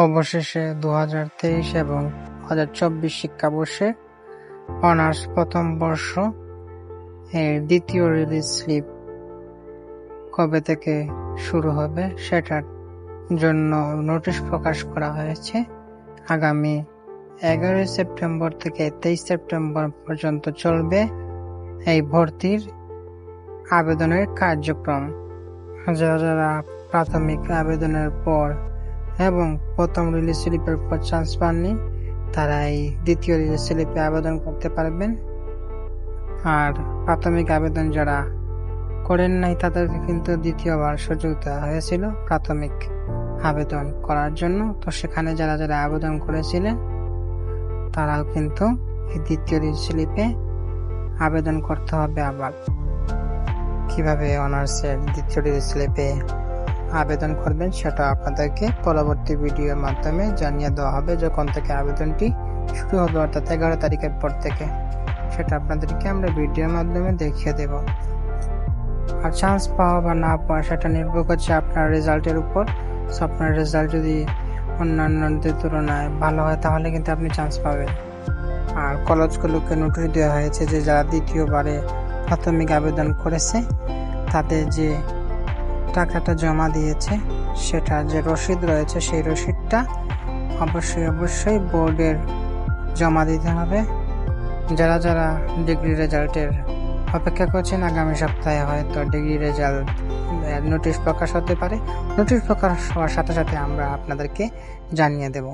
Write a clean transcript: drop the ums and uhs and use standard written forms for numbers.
অবশেষে 2023 এবং 2024 শিক্ষাবর্ষে অনার্স প্রথম বর্ষ এর দ্বিতীয় রিলিজ স্লিপ কবে থেকে শুরু হবে সেটার জন্য নোটিশ প্রকাশ করা হয়েছে। আগামী 11 সেপ্টেম্বর থেকে 23 সেপ্টেম্বর পর্যন্ত চলবে এই ভর্তির আবেদনের কার্যক্রম। যারা প্রাথমিক আবেদনের পর এবং প্রথম রিলিজ স্লিপের পর চান্স পাননি, তারা এই দ্বিতীয় রিলিজ স্লিপে আবেদন করতে পারবেন। আর প্রাথমিক আবেদন যারা করেন নাই তাদেরকে কিন্তু দ্বিতীয়বার সুযোগ দেওয়া হয়েছিল প্রাথমিক আবেদন করার জন্য। তো সেখানে যারা যারা আবেদন করেছিলেন তারাও কিন্তু এই দ্বিতীয় রিলিজ স্লিপে আবেদন করতে হবে। আবার কিভাবে অনার্সের দ্বিতীয় রিলিজ স্লিপে আবেদন করবেন সেটা আপনাদেরকে পরবর্তী ভিডিওর মাধ্যমে জানিয়ে দেওয়া হবে। যখন থেকে আবেদনটি শুরু হবে, অর্থাৎ 11 তারিখের পর থেকে, সেটা আপনাদেরকে আমরা ভিডিওর মাধ্যমে দেখিয়ে দেব। আর চান্স পাওয়া বা না পাওয়া সেটা নির্ভর করছে আপনার রেজাল্টের উপর। আপনার রেজাল্ট যদি অন্যান্যদের তুলনায় ভালো হয় তাহলে কিন্তু আপনি চান্স পাবেন। আর কলেজগুলোকে নোটিশ দেওয়া হয়েছে যে যারা দ্বিতীয়বারে প্রাথমিক আবেদন করেছে তাদের যে টাকাটা জমা দিয়েছে সেটা যে রসিদ রয়েছে সেই রসিদটা অবশ্যই বোর্ডের জমা দিতে হবে। যারা যারা ডিগ্রি রেজাল্টের অপেক্ষা করছেন, আগামী সপ্তাহে হয়তো ডিগ্রি রেজাল্ট নোটিশ প্রকাশ হতে পারে। নোটিশ প্রকাশ হওয়ার সাথে সাথে আমরা আপনাদেরকে জানিয়ে দেব।